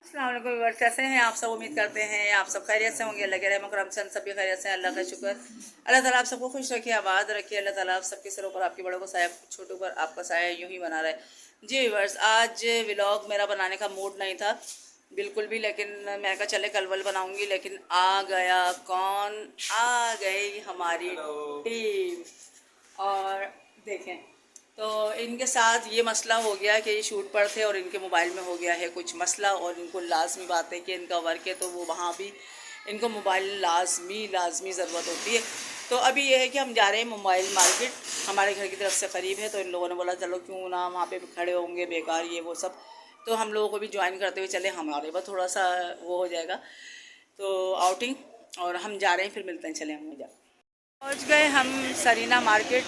अस्सलाम वालेकुम व्यूअर्स, कैसे हैं आप सब। उम्मीद करते हैं आप सब खैरियत से होंगे। अल्लाह के रहम करम से सभी खैरियत से। अल्लाह का शुक्र। अल्लाह ताला आप सबको खुश रखे, आबाद रखे। अल्लाह ताला आप सबके सिरों पर, आपके बड़ों को साया, छोटों पर आपका साया यूं ही बना रहे। जी व्यूअर्स, आज व्लॉग मेरा बनाने का मूड नहीं था बिल्कुल भी, लेकिन मैं कहा चले कल वल बनाऊंगी। लेकिन आ गया कौन, आ गई हमारी टीम। और देखें तो इनके साथ ये मसला हो गया कि ये शूट पर थे और इनके मोबाइल में हो गया है कुछ मसला, और इनको लाजमी बात है कि इनका वर्क है तो वो वहाँ भी इनको मोबाइल लाजमी ज़रूरत होती है। तो अभी ये है कि हम जा रहे हैं मोबाइल मार्केट, हमारे घर की तरफ से क़रीब है। तो इन लोगों ने बोला चलो क्यों ना वहाँ पे खड़े होंगे बेकार ये वो सब, तो हम लोगों को भी ज्वाइन करते हुए चले, हमारे पास थोड़ा सा वो हो जाएगा तो आउटिंग। और हम जा रहे हैं, फिर मिलते हैं, चले हम जा पहुँच गए हम सरीना मार्केट,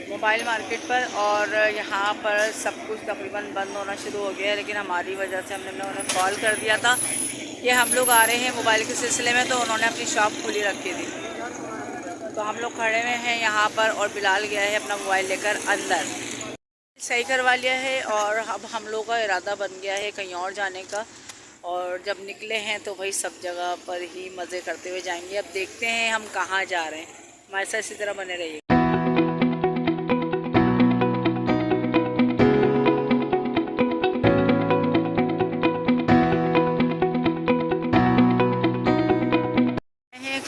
मोबाइल मार्केट पर। और यहाँ पर सब कुछ तकरीबन बंद होना शुरू हो गया है, लेकिन हमारी वजह से हमने उन्हें कॉल कर दिया था कि हम लोग आ रहे हैं मोबाइल के सिलसिले में, तो उन्होंने अपनी शॉप खुली रखी थी। तो हम लोग खड़े हुए हैं यहाँ पर और बिलाल गया है अपना मोबाइल लेकर अंदर, सही करवा लिया है। और अब हम लोग का इरादा बन गया है कहीं और जाने का। और जब निकले हैं तो भाई सब जगह पर ही मज़े करते हुए जाएंगे। अब देखते हैं हम कहाँ जा रहे हैं, हमारे साथ इसी तरह बने रहिए।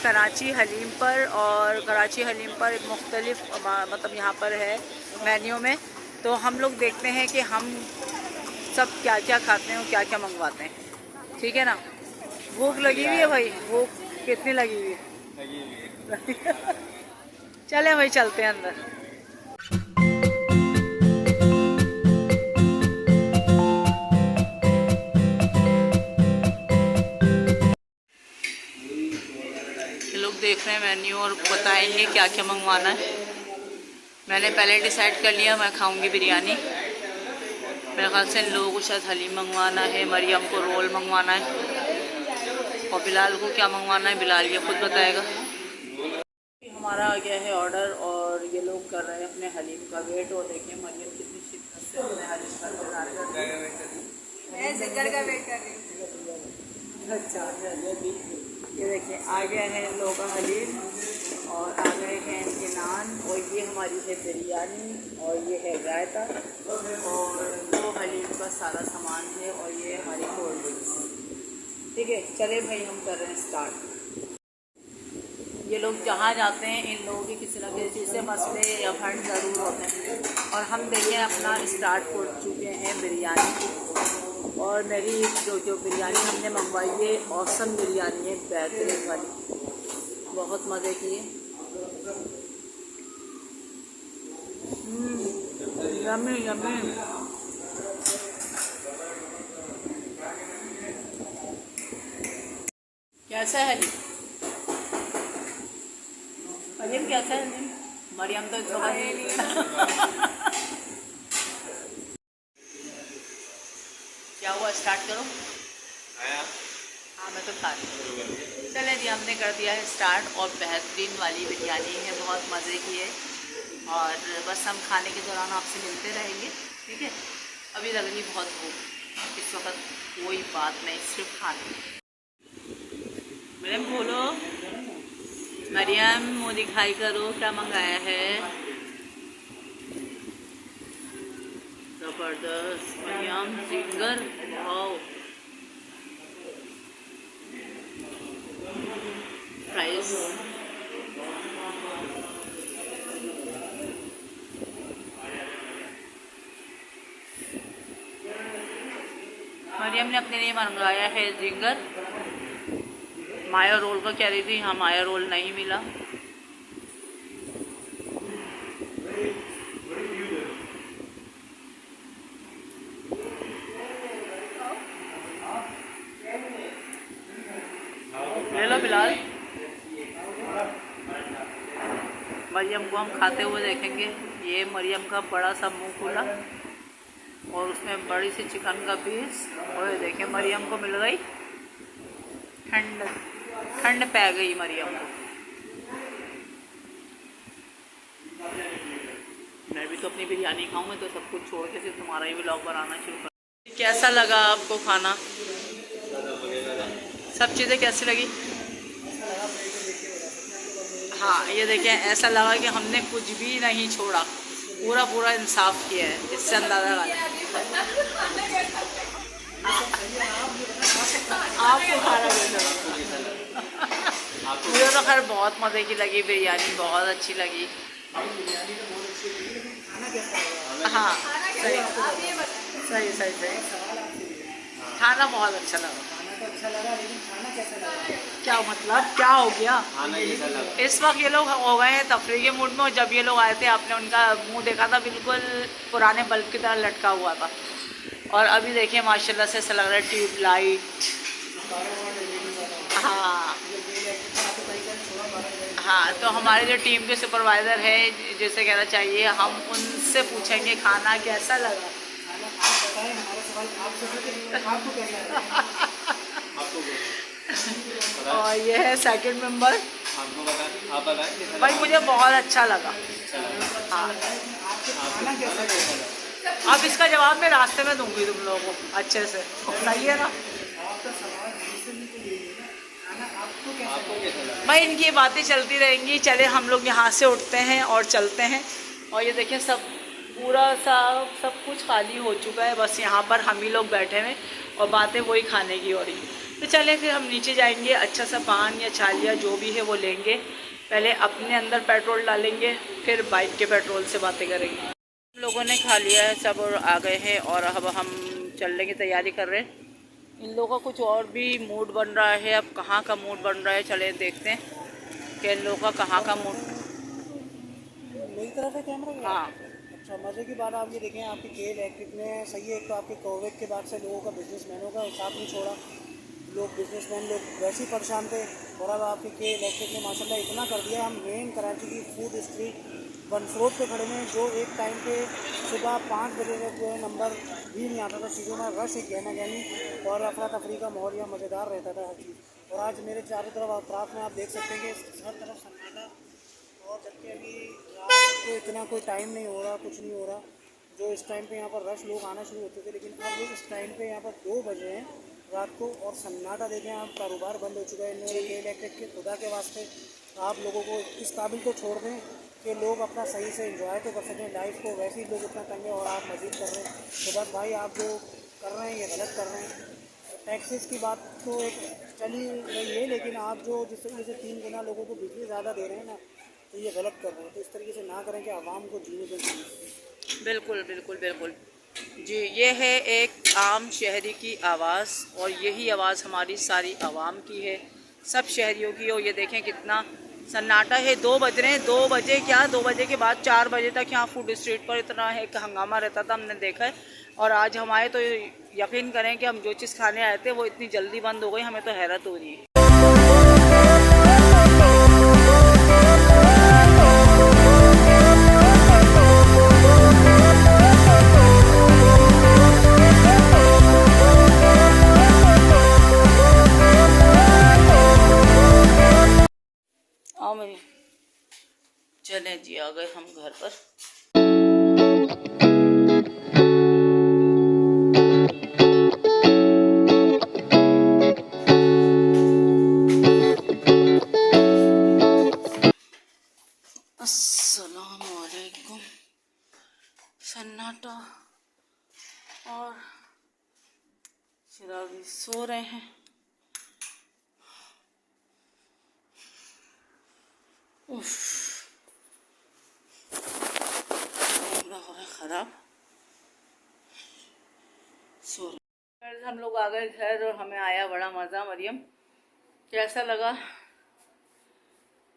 कराची हलीम पर, और कराची हलीम पर मुख्तलिफ मतलब यहाँ पर है मेन्यू में। तो हम लोग देखते हैं कि हम सब क्या क्या खाते हैं और क्या क्या मंगवाते हैं, ठीक है ना। भूख लगी हुई है भाई, भूख कितनी लगी हुई है। चले भाई चलते हैं अंदर। लोग देख रहे हैं मेन्यू और बताएंगे क्या क्या मंगवाना है। मैंने पहले डिसाइड कर लिया, मैं खाऊंगी बिरयानी। मेरे ख्याल से इन लोगों को शायद हलीम मंगवाना है, मरियम को रोल मंगवाना है, और बिलाल को क्या मंगवाना है बिलाल ये खुद बताएगा। हमारा आ गया है ऑर्डर और ये लोग कर रहे हैं अपने हलीम का वेट। और देखिए मरियम कितनी शिद्दत से अपने हलीम का इंतजार कर रही है। अच्छा, ये देखिए आ गया है इन लोगों का हलीम, और आ गए हैं इनके नान, और ये हमारी है बिरयानी, और ये है रायता, और वो हलीम का सारा सामान है, और ये हमारी कोल्ड ड्रिंक्स। ठीक है, चले भाई हम कर रहे हैं स्टार्ट। ये लोग जहाँ जाते हैं इन लोगों की किसी न किसी चीज़ से मसले या फंड ज़रूर होते हैं। और हम देखिए अपना स्टार्ट कर चुके हैं बिरयानी। और मेरी जो बिरयानी हमने मंगवाई है औसम बिरयानी है, बेहतरीन वाली, बहुत मज़े की है। Yummy yummy. कैसा है मरियम, कैसा है मरियम तो क्या हुआ, स्टार्ट करो। हाँ मैं तो खा रही। चले जी, हमने कर दिया है स्टार्ट, और बेहतरीन वाली बिरयानी है, बहुत मज़े की है। और बस हम खाने के दौरान आपसे मिलते रहेंगे, ठीक है। अभी लग रही बहुत भूख इस वक्त, कोई बात नहीं, सिर्फ खाने। मरियम बोलो, मरियम मुँह दिखाई करो, क्या मंगाया है। ज़बरदस्त Maryam, zinger, wow, fries. Maryam ने अपने लिए मंगाया है जिंगर। माया रोल का कह रही थी, हाँ माया रोल नहीं मिला। ले लो बिलाल। मरियम को हम खाते हुए देखेंगे। ये मरियम का बड़ा सा मुंह खुला, और उसमें बड़ी सी चिकन का पीस। और देखें मरियम को मिल गई ठंड, ठंड पै गई मरियम को। मैं भी तो अपनी बिरयानी खाऊं, मैं तो सब कुछ छोड़ के सिर्फ तुम्हारा ही व्लॉग बनाना शुरू कर। कैसा लगा आपको खाना? सब चीज़ें कैसी लगी? हाँ, ये देखें, ऐसा लगा कि हमने कुछ भी नहीं छोड़ा, पूरा पूरा इंसाफ किया है, इससे अंदाज़ा लगा। आपको खाना कैसा लगा? मुझे तो खैर बहुत मज़े की लगी, बिरयानी बहुत अच्छी लगी। हाँ, सही सही सही सही। खाना बहुत अच्छा लगा। क्या मतलब, क्या हो गया? इस वक्त ये लोग हो गए हैं तफरीह के मूड में, और जब ये लोग आए थे आपने उनका मुंह देखा था, बिल्कुल पुराने बल्ब की तरह लटका हुआ था। और अभी देखिए माशाल्लाह से ऐसा लग रहा है ट्यूबलाइट। हाँ हाँ, तो हमारे जो टीम के सुपरवाइज़र है, जैसे कहना चाहिए, हम उनसे पूछेंगे खाना कैसा लगा। और ये है सेकंड मेंबर। भाई मुझे बहुत अच्छा लगा। हाँ, अब इसका जवाब मैं रास्ते में दूंगी तुम लोगों को अच्छे से, सही है ना? भाई इनकी बातें चलती रहेंगी। चले हम लोग यहाँ से उठते हैं और चलते हैं। और ये देखिए सब पूरा सब कुछ खाली हो चुका है, बस यहाँ पर हम ही लोग बैठे हैं और बातें वही खाने की हो रही। तो चले फिर हम नीचे जाएंगे, अच्छा सा पान या छालिया जो भी है वो लेंगे, पहले अपने अंदर पेट्रोल डालेंगे, फिर बाइक के पेट्रोल से बातें करेंगे। लोगों ने खा लिया है सब और आ गए हैं, और अब हम चलने की तैयारी कर रहे हैं। इन लोगों का कुछ और भी मूड बन रहा है। अब कहाँ का मूड बन रहा है, चले देखते हैं कि इन लोगों का कहाँ का मूड। मेरी तरफ है कैमरा। हाँ, अच्छा, मज़े की बात आप ये देखें, आपके के इलेक्ट्रिक में सही है। एक तो आपके कोविड के बाद से लोगों का बिजनेसमैनों का हिसाब नहीं छोड़ा, लोग बिजनेसमैन लोग वैसे ही परेशान थे, और अब आपके के इलेक्ट्रिक ने माशाल्लाह इतना कर दिया। हम मेन कराची की फूड स्ट्रीट वन रोड पे खड़े हैं, जो एक टाइम पे सुबह 5 बजे तक जो है नंबर भी नहीं आता था चीज़ों में, रश एक गहना गहनी और अफरा तफरी का माहौल यहाँ मज़ेदार रहता था हर चीज़। और आज मेरे चारों तरफ अतराफ में आप देख सकते हैं कि हर तरफ सन्नाटा, और जबकि अभी रात को इतना कोई टाइम नहीं हो रहा, कुछ नहीं हो रहा। जो इस टाइम पे यहाँ पर रश लोग आना शुरू होते थे, लेकिन अब इस टाइम पे यहाँ पर 2 बजे हैं रात को, और सन्नाटा देखें आप, कारोबार बंद हो चुका है। इन्होंने के इलेक्ट्रिक के खुदा के वास्ते आप लोगों को इस काबिल तो छोड़ दें कि लोग अपना सही से एंजॉय तो कर सकें लाइफ को, वैसे ही लोग इतना तंग है और आप मजीद कर रहे हैं। तो बस भाई, आप जो कर रहे हैं ये गलत कर रहे हैं। टैक्सेस की बात तो एक चली रही है, लेकिन आप जो जिस तरीके से 3 गुना लोगों को बिजली ज़्यादा दे रहे हैं ना, तो ये गलत कर रहे हैं। तो इस तरीके से ना करें कि आवाम को जीने दें। बिल्कुल बिल्कुल बिल्कुल जी। ये है एक आम शहरी की आवाज़, और यही आवाज़ हमारी सारी आवाम की है, सब शहरियों की। और ये देखें कितना सन्नाटा है। 2 बज रहे हैं, 2 बजे क्या, 2 बजे के बाद 4 बजे तक यहाँ फूड स्ट्रीट पर इतना है कि हंगामा रहता था, हमने देखा है। और आज हमारे तो यकीन करें कि हम जो चीज़ खाने आए थे वो इतनी जल्दी बंद हो गई, हमें तो हैरत हो रही है। आओ मेरी, चलें जी, आ गए हम घर पर। अस्सलामुअलैकुम। सन्नाटा, और चिराग सो रहे हैं। उफ, कैमरा हो रहा है ख़राब। सो रहे। हम लोग आ गए घर और हमें आया बड़ा मज़ा। मरियम, कैसा लगा?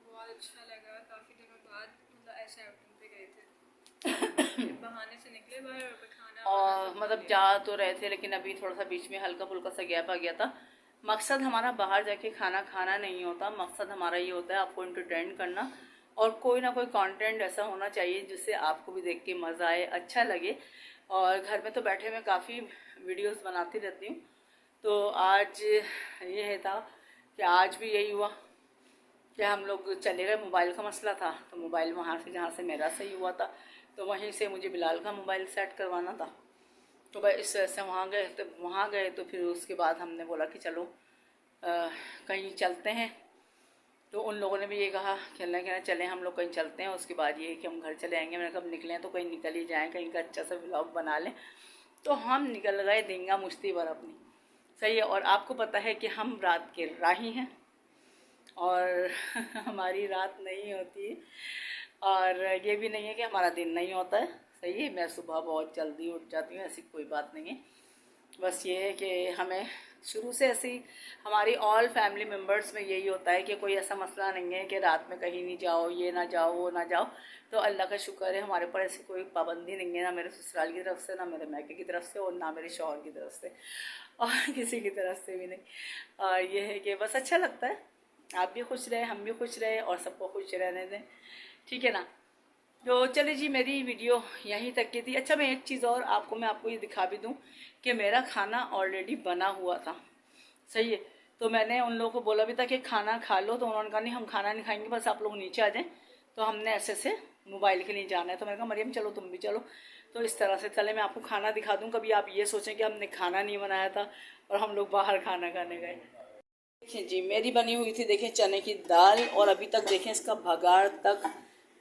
बहुत अच्छा लगा। काफ़ी दिनों बाद मतलब ऐसे आउटिंग पे गए थे। बहाने से निकले बाहर और खाना और मतलब जा तो रहे थे, लेकिन अभी थोड़ा सा बीच में हल्का फुल्का सा गैप आ गया था। मकसद हमारा बाहर जाके खाना खाना नहीं होता, मकसद हमारा ये होता है आपको एंटरटेन करना, और कोई ना कोई कंटेंट ऐसा होना चाहिए जिससे आपको भी देख के मज़ा आए, अच्छा लगे। और घर में तो बैठे मैं काफ़ी वीडियोस बनाती रहती हूँ, तो आज ये है था कि आज भी यही हुआ कि हम लोग चले गए। मोबाइल का मसला था, तो मोबाइल वहाँ से जहाँ से मेरा सही हुआ था, तो वहीं से मुझे बिलाल का मोबाइल सेट करवाना था, तो भाई इस वजह से वहाँ गए तो फिर उसके बाद हमने बोला कि चलो कहीं चलते हैं। तो उन लोगों ने भी ये कहा कहना चलें हम लोग कहीं चलते हैं। उसके बाद ये कि हम घर चले आएंगे। मैंने कब निकले तो कहीं निकल ही जाएँ, कहीं का अच्छा सा व्लॉग बना लें। तो हम निकल गए देंगा मुश्ती भर अपनी, सही है। और आपको पता है कि हम रात के राही हैं और हमारी रात नहीं होती, और ये भी नहीं है कि हमारा दिन नहीं होता है, सही है। मैं सुबह बहुत जल्दी उठ जाती हूँ, ऐसी कोई बात नहीं है। बस ये है कि हमें शुरू से ऐसी हमारी ऑल फैमिली मेम्बर्स में यही होता है कि कोई ऐसा मसला नहीं है कि रात में कहीं नहीं जाओ, ये ना जाओ, वो ना जाओ। तो अल्लाह का शुक्र है हमारे पर ऐसी कोई पाबंदी नहीं है, ना मेरे ससुराल की तरफ से, ना मेरे मायके की तरफ से, और ना मेरे शौहर की तरफ से, और किसी की तरफ से भी नहीं। और ये है कि बस अच्छा लगता है, आप भी खुश रहे, हम भी खुश रहे, और सबको खुश रहने दें, ठीक है ना। तो चलिए जी, मेरी वीडियो यहीं तक की थी। अच्छा, मैं एक चीज़ और आपको ये दिखा भी दूँ कि मेरा खाना ऑलरेडी बना हुआ था, सही है। तो मैंने उन लोगों को बोला भी था कि खाना खा लो, तो उन्होंने कहा नहीं हम खाना नहीं खाएंगे, बस आप लोग नीचे आ जाएं। तो हमने ऐसे से मोबाइल के लिए जाना है, तो मैंने कहा मरियम चलो तुम भी चलो। तो इस तरह से चले मैं आपको खाना दिखा दूँ, कभी आप ये सोचें कि हमने खाना नहीं बनाया था और हम लोग बाहर खाना खाने गए। देखिए जी, मेरी बनी हुई थी, देखें चने की दाल, और अभी तक देखें इसका भगाड़ तक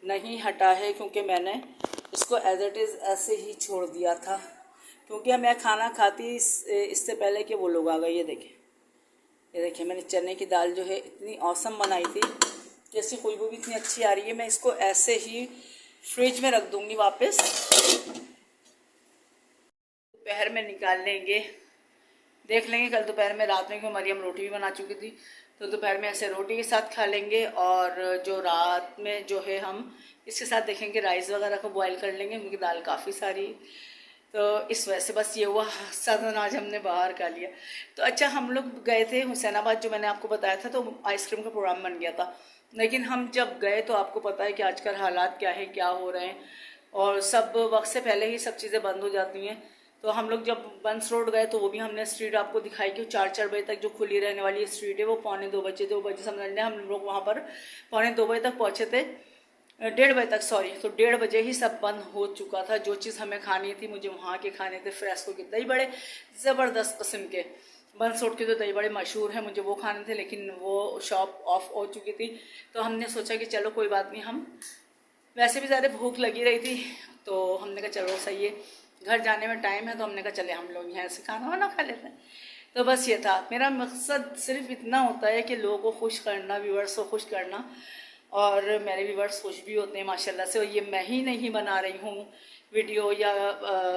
नहीं हटा है, क्योंकि मैंने इसको एज इट इज़ ऐसे ही छोड़ दिया था, क्योंकि मैं खाना खाती इससे पहले कि वो लोग आ गए। ये देखिए मैंने चने की दाल जो है इतनी औसम बनाई थी कि इसकी खुशबू भी इतनी अच्छी आ रही है। मैं इसको ऐसे ही फ्रिज में रख दूँगी वापस, दोपहर में निकाल लेंगे, देख लेंगे कल दोपहर में, रात में क्योंकि मरियम रोटी भी बना चुकी थी, तो दोपहर में ऐसे रोटी के साथ खा लेंगे। और जो रात में जो है हम इसके साथ देखेंगे राइस वगैरह को बॉईल कर लेंगे, क्योंकि दाल काफ़ी सारी, तो इस वजह से बस ये हुआ साधन आज हमने बाहर खा लिया। तो अच्छा, हम लोग गए थे हुसैनाबाद, जो मैंने आपको बताया था, तो आइसक्रीम का प्रोग्राम बन गया था। लेकिन हम जब गए तो आपको पता है कि आजकल हालात क्या है, क्या हो रहे हैं, और सब वक्त से पहले ही सब चीज़ें बंद हो जाती हैं। तो हम लोग जब बंस रोड गए तो वो भी हमने स्ट्रीट आपको दिखाई कि 4 बजे तक जो खुली रहने वाली स्ट्रीट है वो पौने 2 बजे समझ लें, हम लोग वहाँ पर पौने 2 बजे तक पहुँचे थे, 1:30 बजे तक, सॉरी। तो 1:30 बजे ही सब बंद हो चुका था। जो चीज़ हमें खानी थी, मुझे वहाँ के खाने थे फ्रेस्को के दही बड़े, ज़बरदस्त किस्म के। बंस रोड के तो दही बड़े मशहूर हैं, मुझे वो खाने थे, लेकिन वो शॉप ऑफ हो चुकी थी। तो हमने सोचा कि चलो कोई बात नहीं, हम वैसे भी ज़्यादा भूख लगी रही थी, तो हमने कहा चलो सही है, घर जाने में टाइम है, तो हमने कहा चले हम लोग यहाँ से खाना वाना खा लेते हैं। तो बस ये था मेरा मकसद, सिर्फ इतना होता है कि लोगों को खुश करना, व्यूअर्स को खुश करना, और मेरे व्यूअर्स खुश भी होते हैं माशाल्लाह से। और ये मैं ही नहीं बना रही हूँ वीडियो या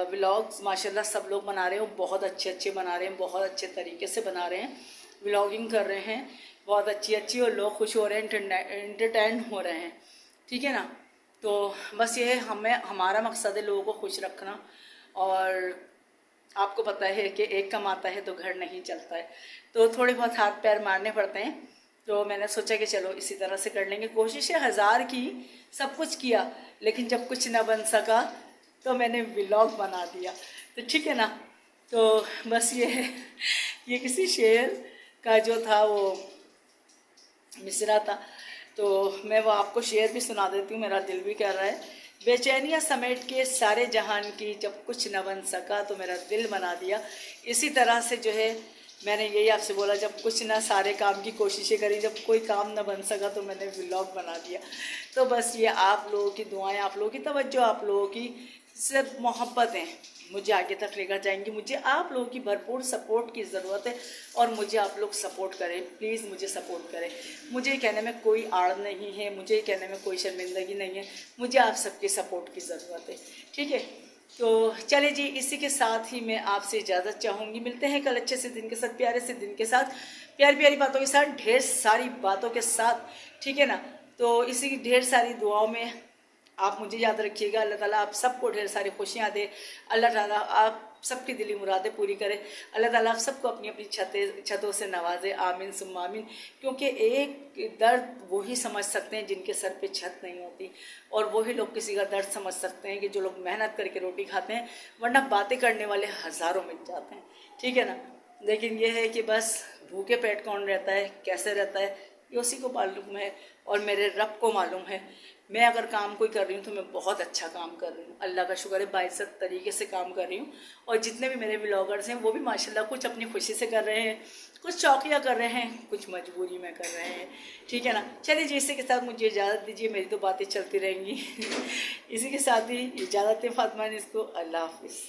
व्लॉग्स, माशाल्लाह सब लोग बना रहे हो, बहुत अच्छे बना रहे हैं, बहुत अच्छे तरीके से बना रहे हैं, व्लॉगिंग कर रहे हैं बहुत अच्छी, और लोग खुश हो रहे हैं, एंटरटेन हो रहे हैं, ठीक है ना। तो बस ये है, हमारा मकसद है लोगों को खुश रखना। और आपको पता है कि एक कमाता है तो घर नहीं चलता है, तो थोड़े बहुत हाथ पैर मारने पड़ते हैं। तो मैंने सोचा कि चलो इसी तरह से कर लेंगे। कोशिशें हज़ार की, सब कुछ किया, लेकिन जब कुछ ना बन सका तो मैंने व्लॉग बना दिया, तो ठीक है ना। तो बस ये है, ये किसी शेर का जो था वो मिसरा था, तो मैं वो आपको शेर भी सुना देती हूँ, मेरा दिल भी कर रहा है। बेचैनियाँ समेट के सारे जहान की, जब कुछ न बन सका तो मेरा दिल बना दिया। इसी तरह से जो है मैंने यही आपसे बोला, जब कुछ ना, सारे काम की कोशिशें करी, जब कोई काम न बन सका तो मैंने व्लॉग बना दिया। तो बस ये आप लोगों की दुआएं, आप लोगों की तवज्जो, आप लोगों की सिर्फ मोहब्बतें मुझे आगे तक लेकर जाएंगी। मुझे आप लोगों की भरपूर सपोर्ट की ज़रूरत है, और मुझे आप लोग सपोर्ट करें, प्लीज़ मुझे सपोर्ट करें। मुझे कहने में कोई आड़ नहीं है, मुझे कहने में कोई शर्मिंदगी नहीं है, मुझे आप सबके सपोर्ट की ज़रूरत है, ठीक है। तो चले जी, इसी के साथ ही मैं आपसे इजाज़त चाहूँगी। मिलते हैं कल अच्छे से दिन के साथ, प्यारे से दिन के साथ, प्यारी प्यारी बातों के साथ, ढेर सारी बातों के साथ, ठीक है ना। तो इसी की ढेर सारी दुआओं में आप मुझे याद रखिएगा। अल्लाह ताला आप सबको ढेर सारी खुशियाँ दे, अल्लाह ताला आप सबकी दिली मुरादें पूरी करे, अल्लाह ताला आप सबको अपनी अपनी छतों से नवाजे, आमीन सुम्मा आमीन। क्योंकि एक दर्द वही समझ सकते हैं जिनके सर पे छत नहीं होती, और वही लोग किसी का दर्द समझ सकते हैं कि जो लोग मेहनत करके रोटी खाते हैं, वरना बातें करने वाले हज़ारों मिल जाते हैं, ठीक है ना। लेकिन ये है कि बस भूखे पेट कौन रहता है, कैसे रहता है, ये उसी को मालूम है और मेरे रब को मालूम है। मैं अगर काम कोई कर रही हूँ तो मैं बहुत अच्छा काम कर रही हूँ, अल्लाह का शुक्र है, बाइज्जत तरीके से काम कर रही हूँ। और जितने भी मेरे व्लॉगर्स हैं वो भी माशाल्लाह कुछ अपनी खुशी से कर रहे हैं, कुछ शौकिया कर रहे हैं, कुछ मजबूरी में कर रहे हैं, ठीक है ना। चलिए जी, इसी के साथ मुझे इजाज़त दीजिए, मेरी तो बातें चलती रहेंगी। इसी के साथ ही इजाज़त है फातिमा इसको, अल्लाह हाफिज़।